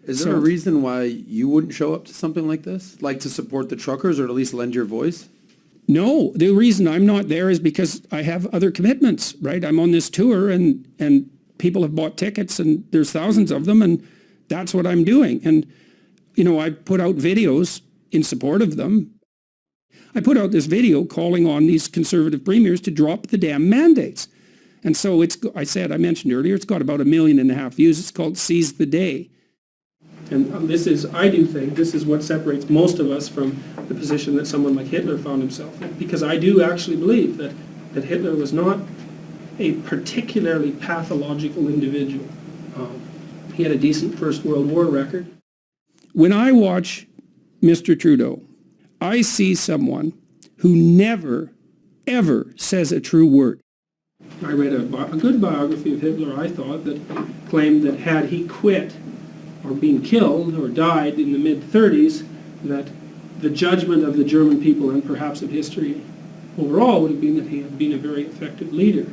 Is there a reason why you wouldn't show up to something like this? Like to support the truckers or at least lend your voice? No, the reason I'm not there is because I have other commitments, right? I'm on this tour and people have bought tickets and there's thousands of them and that's what I'm doing. And, you know, I put out videos in support of them. I put out this video calling on these conservative premiers to drop the damn mandates. And so I mentioned earlier, it's got about 1.5 million views. It's called Seize the Day. And I do think this is what separates most of us from the position that someone like Hitler found himself in. Because I do actually believe that Hitler was not a particularly pathological individual. He had a decent First World War record. When I watch Mr. Trudeau, I see someone who never, ever says a true word. I read a good biography of Hitler, I thought, that claimed that had he quit or been killed or died in the mid-30s, that the judgment of the German people and perhaps of history overall would have been that he had been a very effective leader.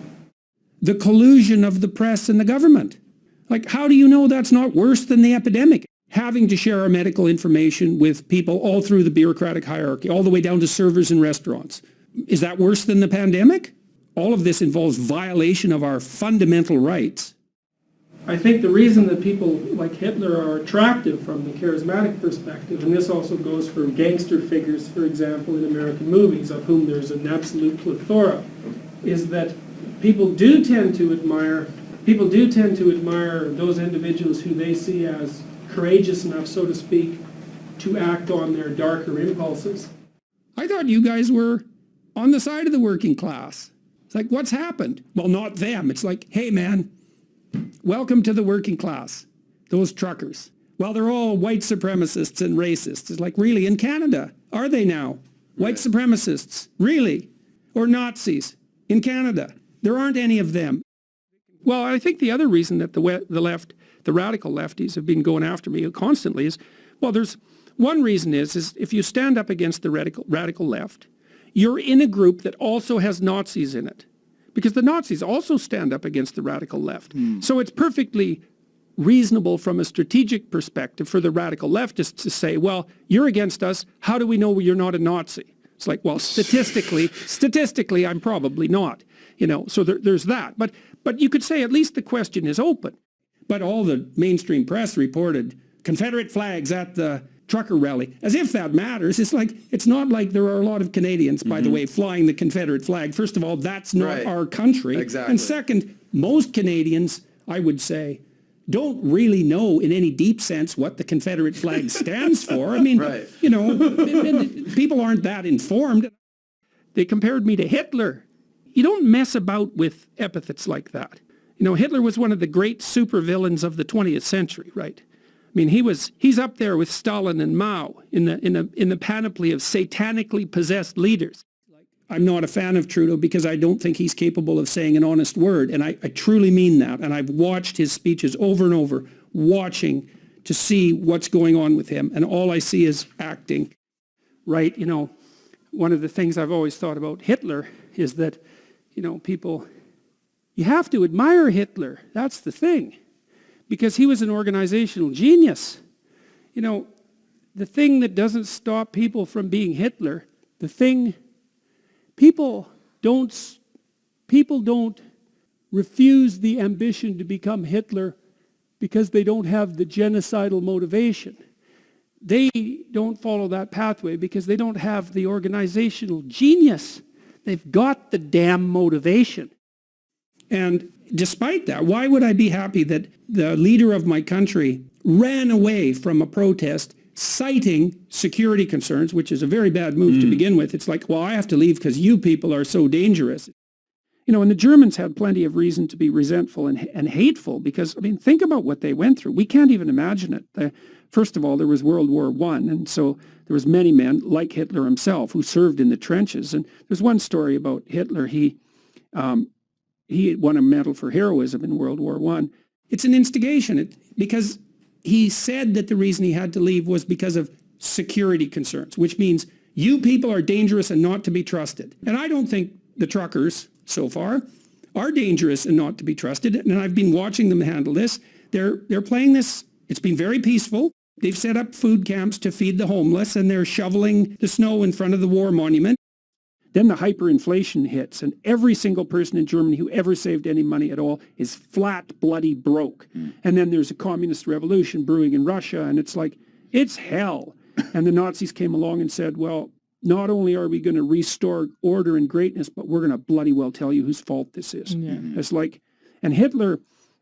The collusion of the press and the government. Like, how do you know that's not worse than the epidemic? Having to share our medical information with people all through the bureaucratic hierarchy, all the way down to servers in restaurants. Is that worse than the pandemic? All of this involves violation of our fundamental rights. I think the reason that people like Hitler are attractive from the charismatic perspective, and this also goes for gangster figures, for example, in American movies, of whom there's an absolute plethora, is that people do tend to admire those individuals who they see as courageous enough, so to speak, to act on their darker impulses. I thought you guys were on the side of the working class. It's like, what's happened? Well, not them. It's like, hey man, welcome to the working class, those truckers. Well, they're all white supremacists and racists. It's like, really, in Canada, are they now? White supremacists, really? Or Nazis in Canada? There aren't any of them. Well, I think the other reason that the radical lefties have been going after me constantly is, well, there's one reason is if you stand up against the radical left, you're in a group that also has Nazis in it. Because the Nazis also stand up against the radical left. So it's perfectly reasonable from a strategic perspective for the radical leftists to say, well, you're against us, how do we know you're not a Nazi? It's like, well, statistically, I'm probably not. You know, so there's that. But you could say at least the question is open. But all the mainstream press reported Confederate flags at the trucker rally, as if that matters. It's like, it's not like there are a lot of Canadians, by the way, flying the Confederate flag. First of all, that's not our country. Exactly. And second, most Canadians, I would say, don't really know in any deep sense what the Confederate flag stands for. I mean, you know, people aren't that informed. They compared me to Hitler. You don't mess about with epithets like that. You know, Hitler was one of the great supervillains of the 20th century, right? I mean, he's up there with Stalin and Mao in the panoply of satanically possessed leaders. I'm not a fan of Trudeau because I don't think he's capable of saying an honest word, and I truly mean that. And I've watched his speeches over and over, watching to see what's going on with him, and all I see is acting. Right? You know, one of the things I've always thought about Hitler is that, you know, you have to admire Hitler. That's the thing. Because he was an organizational genius. You know, the thing that doesn't stop people from being Hitler, people don't refuse the ambition to become Hitler because they don't have the genocidal motivation. They don't follow that pathway because they don't have the organizational genius. They've got the damn motivation. And despite that, why would I be happy that the leader of my country ran away from a protest citing security concerns, which is a very bad move to begin with? It's like, well, I have to leave because you people are so dangerous. You know, and the Germans had plenty of reason to be resentful and hateful because, I mean, think about what they went through. We can't even imagine it. First of all, there was World War I, and so there was many men, like Hitler himself, who served in the trenches. And there's one story about Hitler. He won a medal for heroism in World War I. It's an instigation because he said that the reason he had to leave was because of security concerns, which means you people are dangerous and not to be trusted. And I don't think the truckers, so far, are dangerous and not to be trusted. And I've been watching them handle this. They're playing this It's been very peaceful. They've set up food camps to feed the homeless, and they're shoveling the snow in front of the war monument. Then the hyperinflation hits, and every single person in Germany who ever saved any money at all is flat, bloody broke. And then there's a communist revolution brewing in Russia, and it's like, it's hell. And the Nazis came along and said, well, not only are we going to restore order and greatness, but we're going to bloody well tell you whose fault this is. It's like, and Hitler,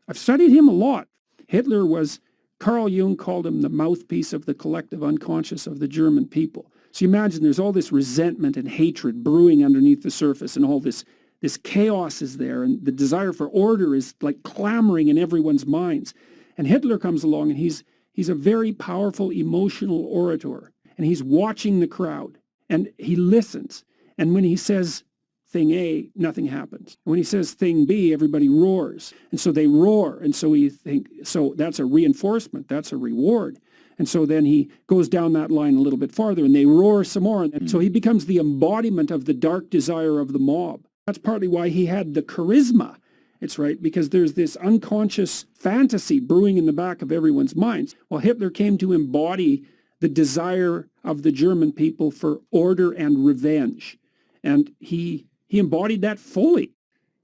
I've studied him a lot. Hitler was, Carl Jung called him the mouthpiece of the collective unconscious of the German people. So you imagine there's all this resentment and hatred brewing underneath the surface, and all this chaos is there, and the desire for order is like clamoring in everyone's minds. And Hitler comes along, and he's a very powerful emotional orator, and he's watching the crowd, and he listens. And when he says thing A, nothing happens. When he says thing B, everybody roars. And so they roar. And so we think, so that's a reinforcement. That's a reward. And so then he goes down that line a little bit farther, and they roar some more. And so he becomes the embodiment of the dark desire of the mob. That's partly why he had the charisma. It's right, because there's this unconscious fantasy brewing in the back of everyone's minds. Well, Hitler came to embody the desire of the German people for order and revenge. And he embodied that fully.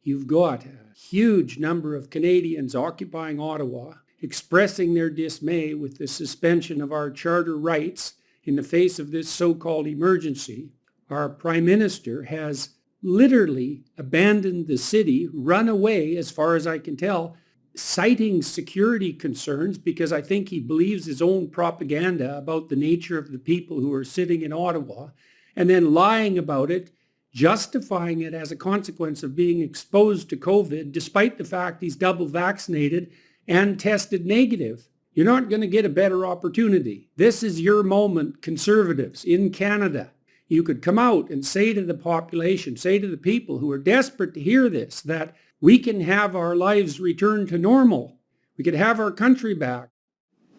You've got a huge number of Canadians occupying Ottawa, expressing their dismay with the suspension of our charter rights in the face of this so-called emergency. Our Prime Minister has literally abandoned the city, run away, as far as I can tell, citing security concerns because I think he believes his own propaganda about the nature of the people who are sitting in Ottawa, and then lying about it, justifying it as a consequence of being exposed to COVID, despite the fact he's double vaccinated and tested negative. You're not going to get a better opportunity. This is your moment, Conservatives in Canada. You could come out and say to the population, say to the people who are desperate to hear this, that we can have our lives return to normal. We could have our country back.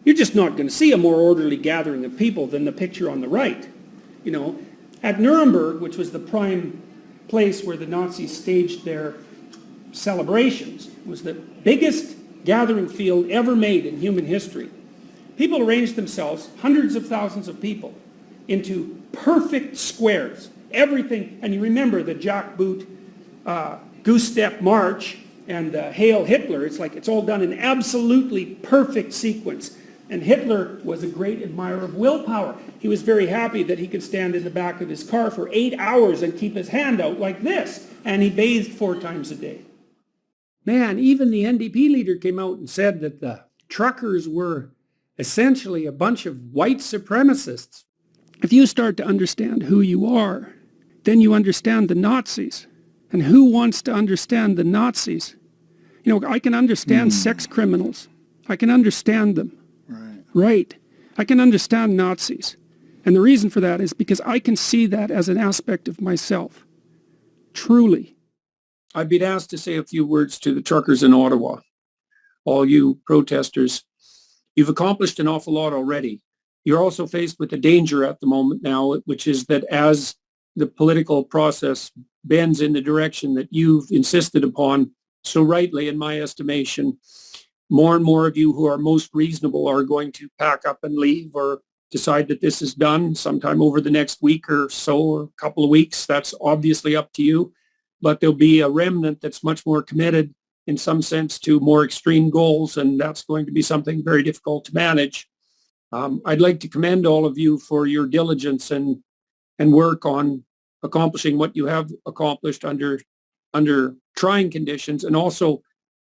You're just not going to see a more orderly gathering of people than the picture on the right. You know, at Nuremberg, which was the prime place where the Nazis staged their celebrations, was the biggest gathering field ever made in human history. People arranged themselves, hundreds of thousands of people, into perfect squares. Everything, and you remember the jackboot goose step march and Hail Hitler. It's like it's all done in absolutely perfect sequence. And Hitler was a great admirer of willpower. He was very happy that he could stand in the back of his car for 8 hours and keep his hand out like this. And he bathed 4 times a day. Man, even the NDP leader came out and said that the truckers were essentially a bunch of white supremacists. If you start to understand who you are, then you understand the Nazis. And who wants to understand the Nazis? You know, I can understand sex criminals. I can understand them. Right. I can understand Nazis. And the reason for that is because I can see that as an aspect of myself. Truly. I've been asked to say a few words to the truckers in Ottawa. All you protesters, you've accomplished an awful lot already. You're also faced with a danger at the moment now, which is that as the political process bends in the direction that you've insisted upon, so rightly in my estimation, more and more of you who are most reasonable are going to pack up and leave or decide that this is done sometime over the next week or so, or a couple of weeks. That's obviously up to you. But there'll be a remnant that's much more committed in some sense to more extreme goals, and that's going to be something very difficult to manage. I'd like to commend all of you for your diligence and work on accomplishing what you have accomplished under trying conditions, and also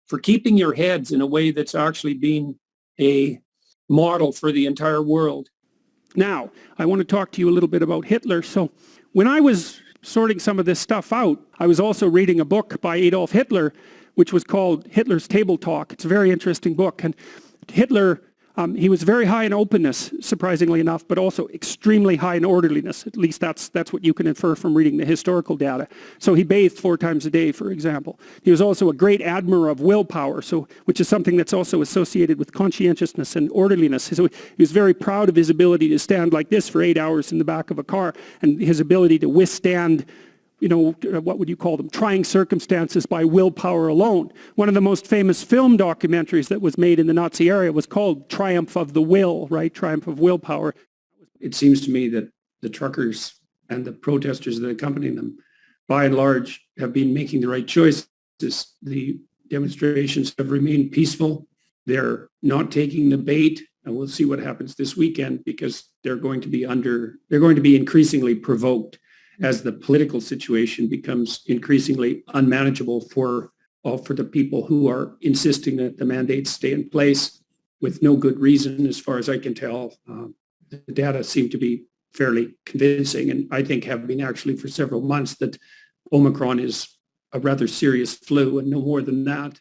for keeping your heads in a way that's actually been a model for the entire world. Now, I want to talk to you a little bit about Hitler. So when I was sorting some of this stuff out, I was also reading a book by Adolf Hitler, which was called Hitler's Table Talk. It's a very interesting book. And Hitler, he was very high in openness, surprisingly enough, but also extremely high in orderliness. At least that's what you can infer from reading the historical data. So he bathed 4 times a day, for example. He was also a great admirer of willpower, which is something that's also associated with conscientiousness and orderliness. So he was very proud of his ability to stand like this for 8 hours in the back of a car, and his ability to withstand what would you call them, trying circumstances by willpower alone. One of the most famous film documentaries that was made in the Nazi era was called Triumph of the Will, right? Triumph of Willpower. It seems to me that the truckers and the protesters that accompany them, by and large, have been making the right choices. The demonstrations have remained peaceful. They're not taking the bait, and we'll see what happens this weekend because they're going to be increasingly provoked as the political situation becomes increasingly unmanageable for the people who are insisting that the mandates stay in place with no good reason, as far as I can tell. The data seem to be fairly convincing, and I think have been actually for several months, that Omicron is a rather serious flu and no more than that.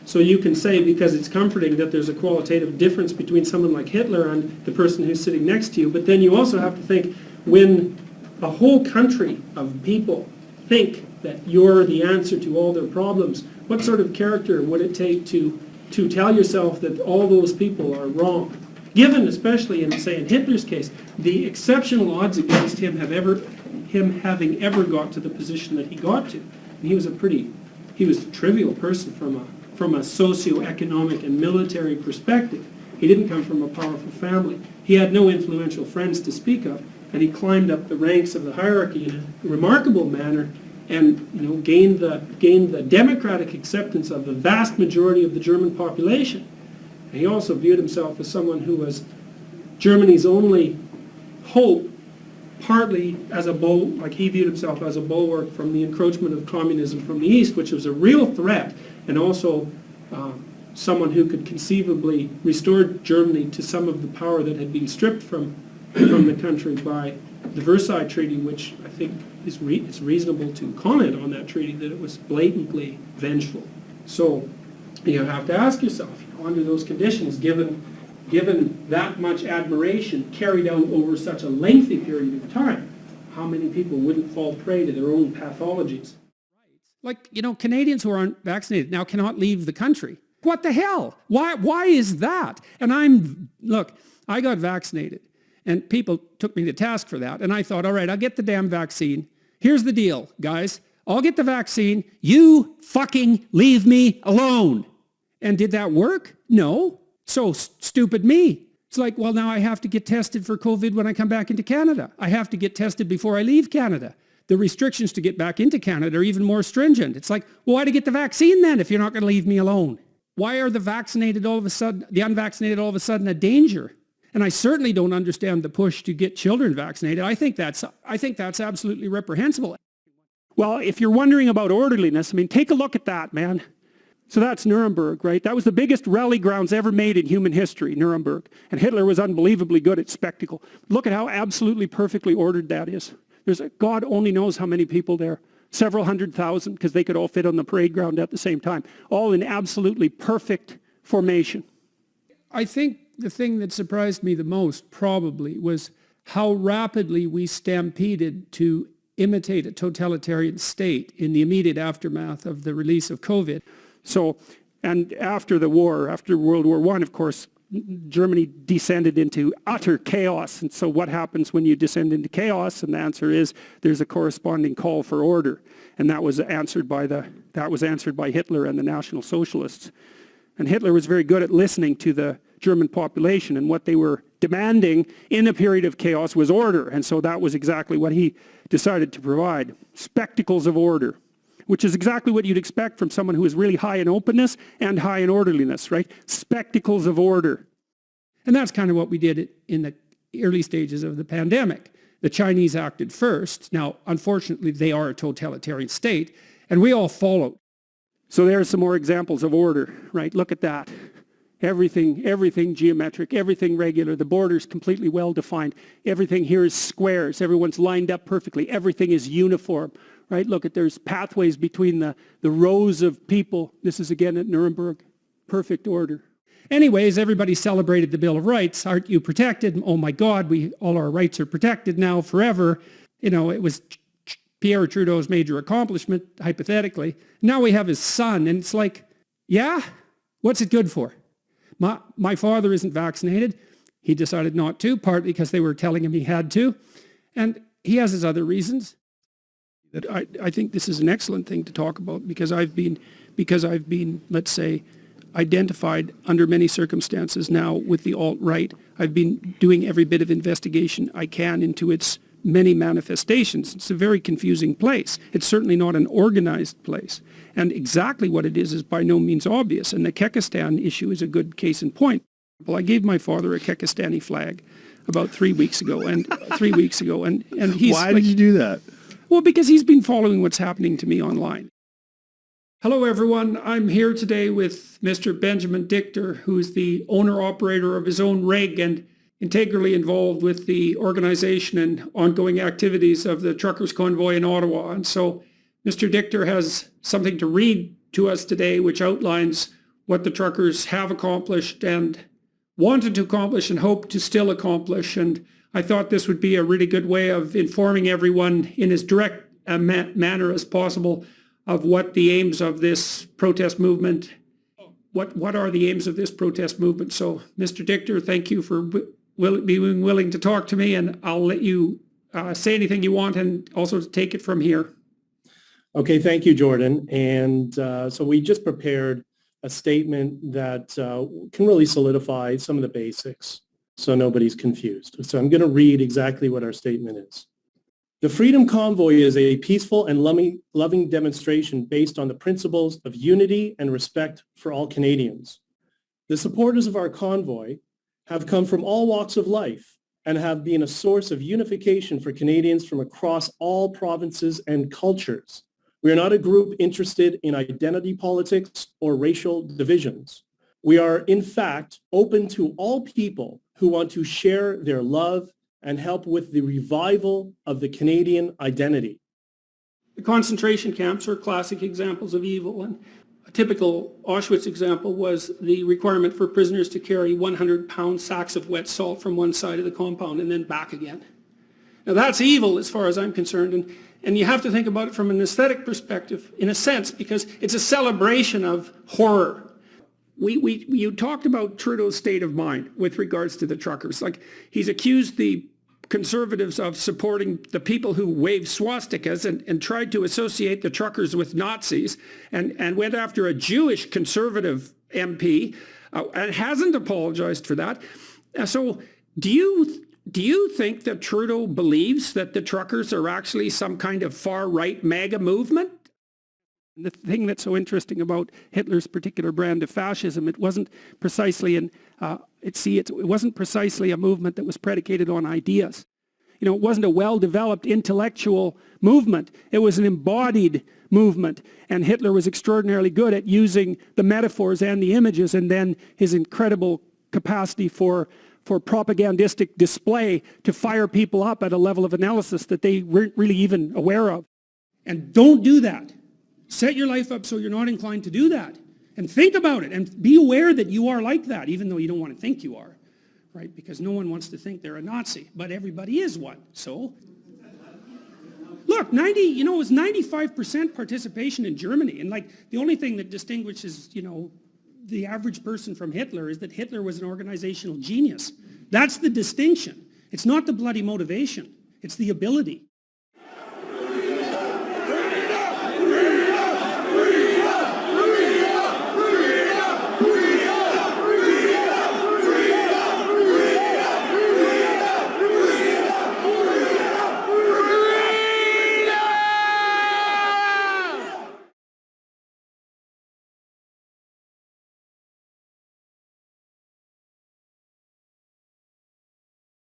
So you can say, because it's comforting, that there's a qualitative difference between someone like Hitler and the person who's sitting next to you, but then you also have to think, when a whole country of people think that you're the answer to all their problems, what sort of character would it take to tell yourself that all those people are wrong? Given, especially in, say, in Hitler's case, the exceptional odds against him having ever got to the position that he got to. And he was a trivial person from a socioeconomic and military perspective. He didn't come from a powerful family. He had no influential friends to speak of, and he climbed up the ranks of the hierarchy in a remarkable manner, and gained the democratic acceptance of the vast majority of the German population. And he also viewed himself as someone who was Germany's only hope, partly as he viewed himself as a bulwark from the encroachment of communism from the East, which was a real threat, and also someone who could conceivably restore Germany to some of the power that had been stripped from the country by the Versailles Treaty, which I think it's reasonable to comment on that treaty, that it was blatantly vengeful. So you have to ask yourself, under those conditions, given that much admiration carried out over such a lengthy period of time, how many people wouldn't fall prey to their own pathologies? Like, Canadians who aren't vaccinated now cannot leave the country. What the hell? Why is that? And I got vaccinated, and people took me to task for that, and I thought, all right, I'll get the damn vaccine. Here's the deal, guys. I'll get the vaccine. You fucking leave me alone. And did that work? No. So stupid me. It's like, well, now I have to get tested for COVID when I come back into Canada. I have to get tested before I leave Canada. The restrictions to get back into Canada are even more stringent. It's like, well, why to get the vaccine then if you're not going to leave me alone? Why are the unvaccinated all of a sudden a danger? And I certainly don't understand the push to get children vaccinated. I think that's absolutely reprehensible. Well, if you're wondering about orderliness, take a look at that, man. So that's Nuremberg, right? That was the biggest rally grounds ever made in human history, Nuremberg. And Hitler was unbelievably good at spectacle. Look at how absolutely perfectly ordered that is. God only knows how many people there. Several 100,000, because they could all fit on the parade ground at the same time. All in absolutely perfect formation. I think the thing that surprised me the most probably was how rapidly we stampeded to imitate a totalitarian state in the immediate aftermath of the release of COVID. So, and after the war, after World War I, of course, Germany descended into utter chaos. And so what happens when you descend into chaos? And the answer is there's a corresponding call for order. And that was answered by Hitler and the National Socialists. And Hitler was very good at listening to the German population, and what they were demanding in a period of chaos was order. And so that was exactly what he decided to provide. Spectacles of order, which is exactly what you'd expect from someone who is really high in openness and high in orderliness, right? Spectacles of order. And that's kind of what we did in the early stages of the pandemic. The Chinese acted first. Now, unfortunately, they are a totalitarian state, and we all followed. So there's some more examples of order, right? Look at that. Everything geometric, everything regular. The border's completely well defined. Everything here is squares. Everyone's lined up perfectly. Everything is uniform, right? Look, there's pathways between the rows of people. This is again at Nuremberg. Perfect order. Anyways, everybody celebrated the Bill of Rights. Aren't you protected? Oh my God, all our rights are protected now forever. It was Pierre Trudeau's major accomplishment, hypothetically. Now we have his son, and it's like, yeah, what's it good for? My father isn't vaccinated. He decided not to, partly because they were telling him he had to. And he has his other reasons. I think this is an excellent thing to talk about because I've been, let's say, identified under many circumstances now with the alt-right. I've been doing every bit of investigation I can into its many manifestations. It's a very confusing place. It's certainly not an organized place. And exactly what it is by no means obvious. And the Kekistan issue is a good case in point. Well, I gave my father a Kekistani flag about 3 weeks ago, and he's Why did you do that? Well, because he's been following what's happening to me online. Hello, everyone. I'm here today with Mr. Benjamin Dichter, who's the owner-operator of his own rig and integrally involved with the organization and ongoing activities of the Truckers' Convoy in Ottawa. And so Mr. Dichter has something to read to us today, which outlines what the truckers have accomplished and wanted to accomplish and hope to still accomplish. And I thought this would be a really good way of informing everyone in as direct a manner as possible of what the aims of this protest movement, what are the aims of this protest movement. So, Mr. Dichter, thank you for being willing to talk to me, and I'll let you say anything you want and also take it from here. Okay, thank you, Jordan. And so we just prepared a statement that can really solidify some of the basics so nobody's confused. So I'm going to read exactly what our statement is. The Freedom Convoy is a peaceful and loving demonstration based on the principles of unity and respect for all Canadians. The supporters of our convoy have come from all walks of life and have been a source of unification for Canadians from across all provinces and cultures. We are not a group interested in identity politics or racial divisions. We are, in fact, open to all people who want to share their love and help with the revival of the Canadian identity. The concentration camps are classic examples of evil, and a typical Auschwitz example was the requirement for prisoners to carry 100-pound sacks of wet salt from one side of the compound and then back again. Now that's evil as far as I'm concerned, and you have to think about it from an aesthetic perspective, in a sense, because it's a celebration of horror. You talked about Trudeau's state of mind with regards to the truckers. Like, he's accused the Conservatives of supporting the people who wave swastikas and tried to associate the truckers with Nazis and went after a Jewish Conservative MP and hasn't apologized for that. So do you think that Trudeau believes that the truckers are actually some kind of far-right MAGA movement? The thing that's so interesting about Hitler's particular brand of fascism, it wasn't precisely it wasn't precisely a movement that was predicated on ideas. You know, it wasn't a well-developed intellectual movement. It was an embodied movement, and Hitler was extraordinarily good at using the metaphors and the images, and then his incredible capacity for propagandistic display to fire people up at a level of analysis that they weren't really even aware of. And don't do that. Set your life up so you're not inclined to do that. And think about it and be aware that you are like that, even though you don't want to think you are, right? Because no one wants to think they're a Nazi, but everybody is one. So, look, it was 95% participation in Germany. And like, the only thing that distinguishes, the average person from Hitler is that Hitler was an organizational genius. That's the distinction. It's not the bloody motivation. It's the ability.